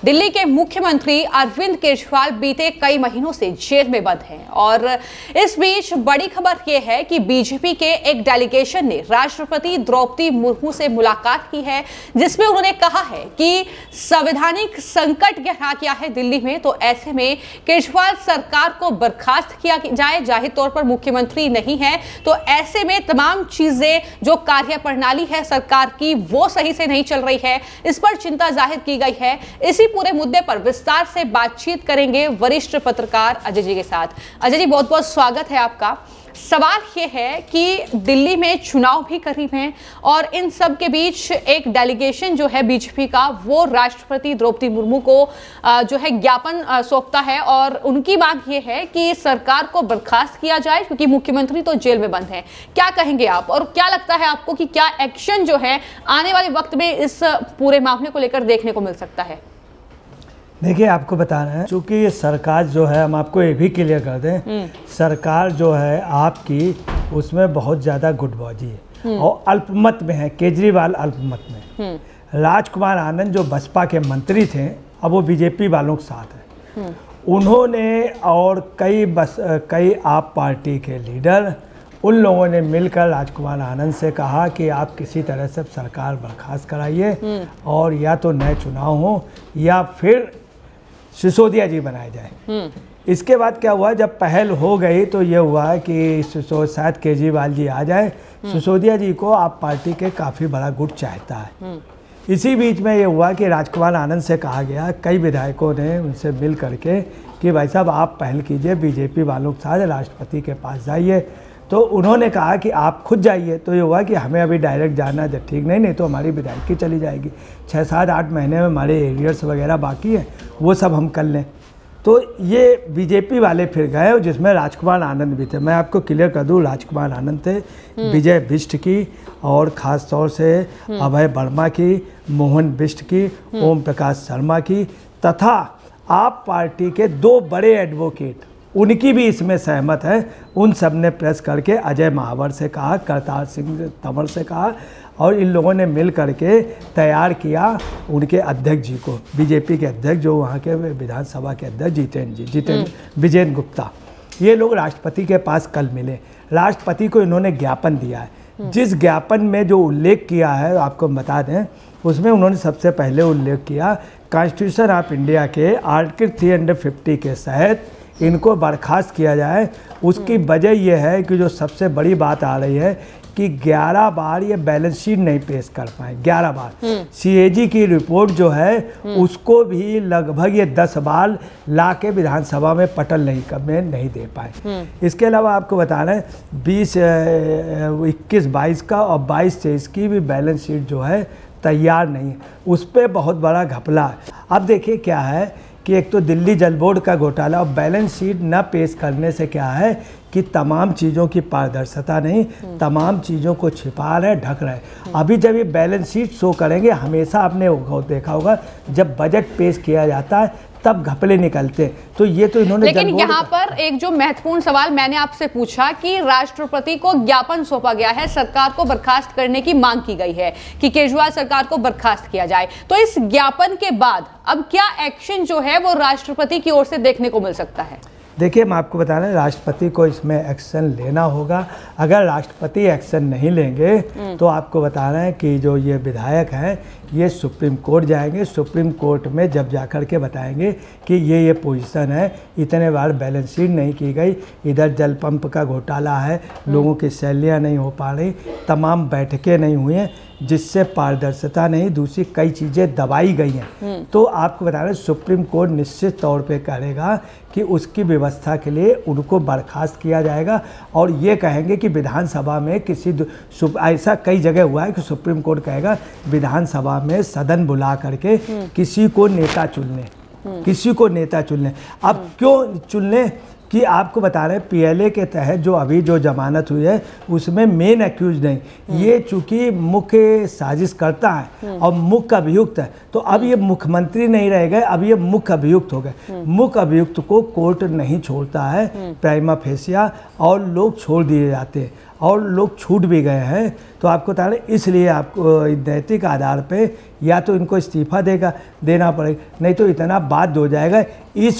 दिल्ली के मुख्यमंत्री अरविंद केजरीवाल बीते कई महीनों से जेल में बंद हैं और इस बीच बड़ी खबर यह है कि बीजेपी के एक डेलीगेशन ने राष्ट्रपति द्रौपदी मुर्मू से मुलाकात की है, जिसमें उन्होंने कहा है कि संवैधानिक संकट गहरा गया है दिल्ली में, तो ऐसे में केजरीवाल सरकार को बर्खास्त किया जाए। जाहिर तौर पर मुख्यमंत्री नहीं है, तो ऐसे में तमाम चीजें जो कार्य प्रणाली है सरकार की वो सही से नहीं चल रही है, इस पर चिंता जाहिर की गई है। इसी पूरे मुद्दे पर विस्तार से बातचीत करेंगे वरिष्ठ पत्रकार अजय जी के साथ। अजय जी, बहुत बहुत स्वागत है आपका। सवाल यह है कि दिल्ली में चुनाव भी करीब हैं और इन सब के बीच एक डेलीगेशन जो है बीजेपी का वो राष्ट्रपति द्रौपदी मुर्मू को जो है ज्ञापन सौंपता है और उनकी मांग ये है कि सरकार को बर्खास्त किया जाए क्योंकि मुख्यमंत्री तो जेल में बंद हैं। क्या कहेंगे आप और क्या लगता है आपको कि क्या एक्शन जो है आने वाले वक्त में इस पूरे मामले को लेकर देखने को मिल सकता है? देखिए, आपको बता रहे हैं, चूँकि सरकार जो है, हम आपको ये भी क्लियर कर दें, सरकार जो है आपकी उसमें बहुत ज़्यादा गुटबाजी है और अल्पमत में है। केजरीवाल अल्पमत में, राजकुमार आनंद जो बसपा के मंत्री थे अब वो बीजेपी वालों के साथ है। उन्होंने और कई आप पार्टी के लीडर, उन लोगों ने मिलकर राजकुमार आनंद से कहा कि आप किसी तरह से सरकार बर्खास्त कराइए और या तो नए चुनाव हो या फिर सिसोदिया जी बनाए जाए। इसके बाद क्या हुआ, जब पहल हो गई तो ये हुआ कि शायद केजरीवाल जी आ जाए। सिसोदिया जी को आप पार्टी के काफ़ी बड़ा गुट चाहता है। इसी बीच में ये हुआ कि राजकुमार आनंद से कहा गया, कई विधायकों ने उनसे मिल करके कि भाई साहब आप पहल कीजिए, बीजेपी वालों के साथ राष्ट्रपति के पास जाइए। तो उन्होंने कहा कि आप खुद जाइए। तो ये हुआ कि हमें अभी डायरेक्ट जाना जब ठीक नहीं तो हमारी विधायकी चली जाएगी। 6, 7, 8 महीने में हमारे एरियर्स वगैरह बाकी है, वो सब हम कर लें। तो ये बीजेपी वाले फिर गए, जिसमें राजकुमार आनंद भी थे। मैं आपको क्लियर कर दूं, राजकुमार आनंद थे, विजय बिष्ट की और ख़ास तौर से अभय वर्मा की, मोहन बिष्ट की, ओम प्रकाश शर्मा की, तथा आप पार्टी के 2 बड़े एडवोकेट, उनकी भी इसमें सहमत है। उन सब ने प्रेस करके अजय महावर से कहा, करतार सिंह तंवर से कहा और इन लोगों ने मिल करके तैयार किया उनके अध्यक्ष जी को, बीजेपी के अध्यक्ष जो वहाँ के विधानसभा के अध्यक्ष जितेंद्र विजेंद्र गुप्ता। ये लोग राष्ट्रपति के पास कल मिले। राष्ट्रपति को इन्होंने ज्ञापन दिया है। जिस ज्ञापन में जो उल्लेख किया है आपको बता दें, उसमें उन्होंने सबसे पहले उल्लेख किया कॉन्स्टिट्यूशन ऑफ इंडिया के आर्टिकल 350 के तहत इनको बर्खास्त किया जाए। उसकी वजह यह है कि जो सबसे बड़ी बात आ रही है कि 11 बार ये बैलेंस शीट नहीं पेश कर पाए। 11 बार सीएजी की रिपोर्ट जो है उसको भी लगभग ये 10 बार ला के विधानसभा में पटल नहीं दे पाए। इसके अलावा आपको बता रहे हैं 21-22 का और 22-23 की भी बैलेंस शीट जो है तैयार नहीं है। उस पर बहुत बड़ा घपला है। अब देखिए क्या है कि एक तो दिल्ली जल बोर्ड का घोटाला और बैलेंस शीट न पेश करने से क्या है कि तमाम चीज़ों की पारदर्शिता नहीं, तमाम चीज़ों को छिपा रहे, ढक रहे। अभी जब ये बैलेंस शीट शो करेंगे, हमेशा आपने देखा होगा जब बजट पेश किया जाता है तब घपले निकलते। तो ये तो इन्होंने, लेकिन यहाँ पर एक जो महत्वपूर्ण सवाल मैंने आपसे पूछा कि राष्ट्रपति को ज्ञापन सौंपा गया है, सरकार को बर्खास्त करने की मांग की गई है कि केजरीवाल सरकार को बर्खास्त किया जाए, तो इस ज्ञापन के बाद अब क्या एक्शन जो है वो राष्ट्रपति की ओर से देखने को मिल सकता है? देखिए, मैं आपको बता रहा हूँ, राष्ट्रपति को इसमें एक्शन लेना होगा। अगर राष्ट्रपति एक्शन नहीं लेंगे तो आपको बता रहे हैं कि जो ये विधायक हैं ये सुप्रीम कोर्ट जाएंगे। सुप्रीम कोर्ट में जब जाकर के बताएंगे कि ये पोजीशन है, इतने बार बैलेंस शीट नहीं की गई, इधर जल पंप का घोटाला है, लोगों की सैलरियाँ नहीं हो पा रही, तमाम बैठकें नहीं हुई हैं जिससे पारदर्शिता नहीं, दूसरी कई चीज़ें दबाई गई हैं। तो आपको बता रहे हैं सुप्रीम कोर्ट निश्चित तौर पे करेगा कि उसकी व्यवस्था के लिए उनको बर्खास्त किया जाएगा और ये कहेंगे कि विधानसभा में ऐसा कई जगह हुआ है कि सुप्रीम कोर्ट कहेगा विधानसभा में सदन बुला करके किसी को नेता चुनने। अब क्यों चुनने कि आपको बता रहे हैं पीएलए के तहत जो जमानत हुई है उसमें मेन एक्यूज नहीं, ये चूंकि मुख्य साजिश करता है और मुख्य अभियुक्त है, तो अब ये मुख्यमंत्री नहीं रह गए, अब ये मुख्य अभियुक्त हो गए। मुख्य अभियुक्त को कोर्ट नहीं छोड़ता है प्राइमा फेसिया और लोग छोड़ दिए जाते हैं। और लोग छूट भी गए हैं, तो आपको बता रहे इसलिए आपको नैतिक आधार पे या तो इनको इस्तीफा देना पड़ेगा, नहीं तो इतना बात हो जाएगा।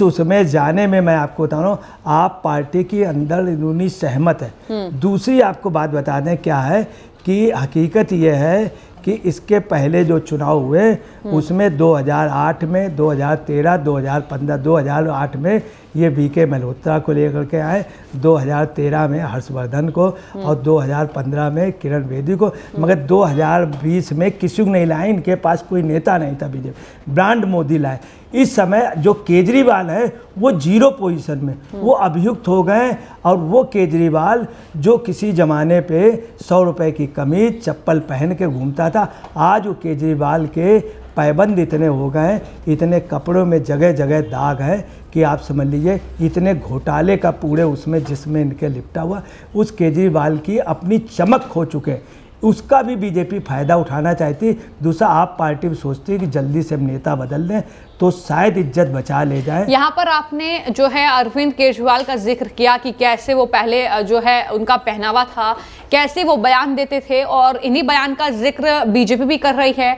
उसमें जाने में मैं आपको बता रहा हूँ, आप पार्टी की अंदर अंदरूनी सहमत है। दूसरी आपको बात बता दें क्या है कि हकीकत ये है कि इसके पहले जो चुनाव हुए उसमें 2008 में, 2013, 2015, 2008 में ये बीके मल्होत्रा को लेकर के आए, 2013 में हर्षवर्धन को और 2015 में किरण बेदी को, मगर 2020 में किसी को नहीं लाए। इनके पास कोई नेता नहीं था बीजेपी, ब्रांड मोदी लाए। इस समय जो केजरीवाल है वो 0 पोजीशन में, वो अभियुक्त हो गए। और वो केजरीवाल जो किसी ज़माने पे 100 रुपए की कमीज चप्पल पहन के घूमता था, आज वो केजरीवाल के पैबंद इतने हो गए, इतने कपड़ों में जगह जगह दाग है कि आप समझ लीजिए इतने घोटाले का पूरे उसमें जिसमें इनके लिपटा हुआ, उस केजरीवाल की अपनी चमक खो चुके, उसका भी बीजेपी फ़ायदा उठाना चाहती। दूसरा, आप पार्टी भी सोचती है कि जल्दी से हम नेता बदल दें तो शायद इज्जत बचा ले जाए। यहाँ पर आपने जो है अरविंद केजरीवाल का जिक्र किया कि कैसे वो पहले जो है उनका पहनावा था, कैसे वो बयान देते थे, और इन्हीं बयान का जिक्र बीजेपी भी कर रही है।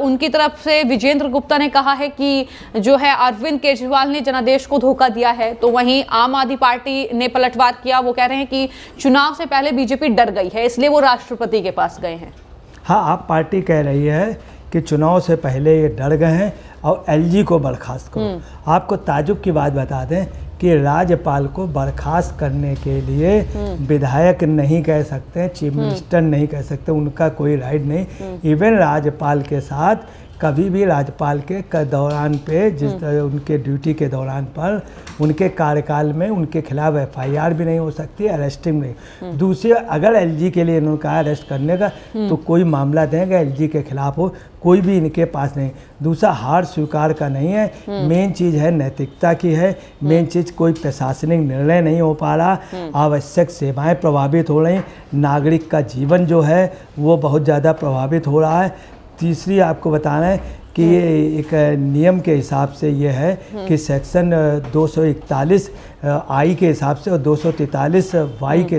उनकी तरफ से विजेंद्र गुप्ता ने कहा है कि जो है अरविंद केजरीवाल ने जनादेश को धोखा दिया है। तो वहीं आम आदमी पार्टी ने पलटवार किया, वो कह रहे हैं कि चुनाव से पहले बीजेपी डर गई है, इसलिए वो राष्ट्रपति के पास गए हैं। हाँ, आप पार्टी कह रही है कि चुनाव से पहले ये डर गए हैं और एलजी को बर्खास्त करो। आपको ताजुब की बात बता दें कि राज्यपाल को बर्खास्त करने के लिए विधायक नहीं कह सकते, चीफ मिनिस्टर नहीं कह सकते, उनका कोई राइट नहीं। इवन राज्यपाल के साथ कभी भी राज्यपाल के दौरान पे उनके ड्यूटी के दौरान पर उनके कार्यकाल में उनके खिलाफ एफआईआर भी नहीं हो सकती, अरेस्टिंग नहीं। दूसरे, अगर एलजी के लिए इन्होंने कहा अरेस्ट करने का तो कोई मामला देंगे एलजी के खिलाफ हो, कोई भी इनके पास नहीं। दूसरा, हार स्वीकार का नहीं है, मेन चीज़ है नैतिकता की है, मेन चीज़ कोई प्रशासनिक निर्णय नहीं हो पा रहा, आवश्यक सेवाएं प्रभावित हो रही, नागरिक का जीवन जो है वो बहुत ज़्यादा प्रभावित हो रहा है। तीसरी आपको बताना है कि ये एक नियम के हिसाब से ये है कि सेक्शन 241 आई के हिसाब से और 243 वाई के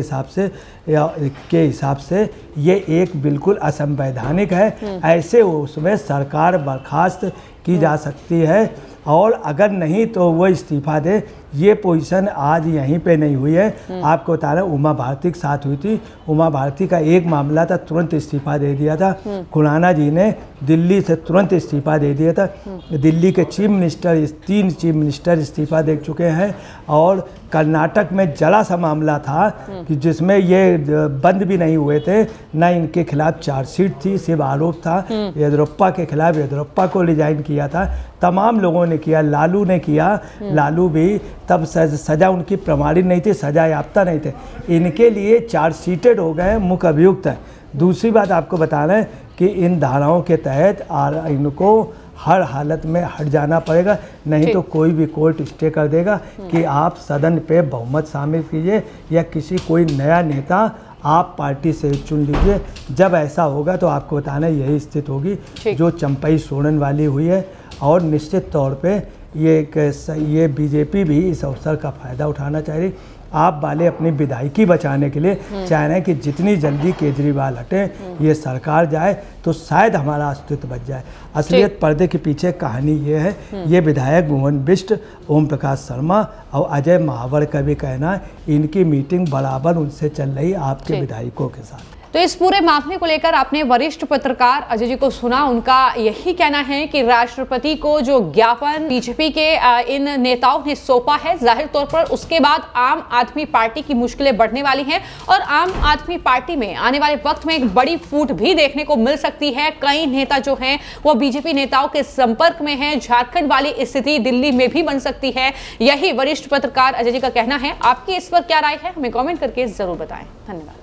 हिसाब से ये एक बिल्कुल असंवैधानिक है। ऐसे उसमें सरकार बर्खास्त की जा सकती है, और अगर नहीं तो वो इस्तीफा दे। ये पोजीशन आज यहीं पे नहीं हुई है। आपको बता रहे उमा भारती के साथ हुई थी। उमा भारती का एक मामला था, तुरंत इस्तीफा दे दिया था। खुराना जी ने दिल्ली से तुरंत इस्तीफा दे दिया था। दिल्ली के चीफ मिनिस्टर, 3 चीफ मिनिस्टर इस्तीफा दे चुके हैं। और कर्नाटक में जरा सा मामला था कि जिसमें ये बंद भी नहीं हुए थे, ना इनके खिलाफ चार्जशीट थी, सिर्फ आरोप था। येदियुरप्पा के खिलाफ येदियुरप्पा को रिजाइन किया था, तमाम लोगों ने किया, लालू ने किया, लालू भी तब सज़ा उनकी प्रमाणित नहीं थी, सज़ा याफ्ता नहीं थे। इनके लिए चार्जशीटेड हो गए, मुख्य अभियुक्त हैं। दूसरी बात आपको बता रहे हैं कि इन धाराओं के तहत इनको हर हालत में हट जाना पड़ेगा, नहीं तो कोई भी कोर्ट स्टे कर देगा कि आप सदन पे बहुमत शामिल कीजिए या कोई नया नेता आप पार्टी से चुन लीजिए। जब ऐसा होगा तो आपको बताना यही स्थिति होगी जो चंपई सोरेन वाली हुई है। और निश्चित तौर पे ये बीजेपी भी इस अवसर का फ़ायदा उठाना चाह रही। आप वाले अपनी विधायकी बचाने के लिए चाह रहे हैं कि जितनी जल्दी केजरीवाल हटे, ये सरकार जाए तो शायद हमारा अस्तित्व बच जाए। असलियत पर्दे के पीछे कहानी ये है, ये विधायक भुवन बिष्ट, ओम प्रकाश शर्मा और अजय महावर का भी कहना है इनकी मीटिंग बराबर उनसे चल रही आपके विधायकों के साथ। तो इस पूरे मामले को लेकर आपने वरिष्ठ पत्रकार अजय जी को सुना। उनका यही कहना है कि राष्ट्रपति को जो ज्ञापन बीजेपी के इन नेताओं ने सौंपा है, जाहिर तौर पर उसके बाद आम आदमी पार्टी की मुश्किलें बढ़ने वाली हैं और आम आदमी पार्टी में आने वाले वक्त में एक बड़ी फूट भी देखने को मिल सकती है। कई नेता जो हैं वो बीजेपी नेताओं के संपर्क में हैं। झारखंड वाली स्थिति दिल्ली में भी बन सकती है, यही वरिष्ठ पत्रकार अजय जी का कहना है। आपकी इस पर क्या राय है, हमें कॉमेंट करके जरूर बताएं। धन्यवाद।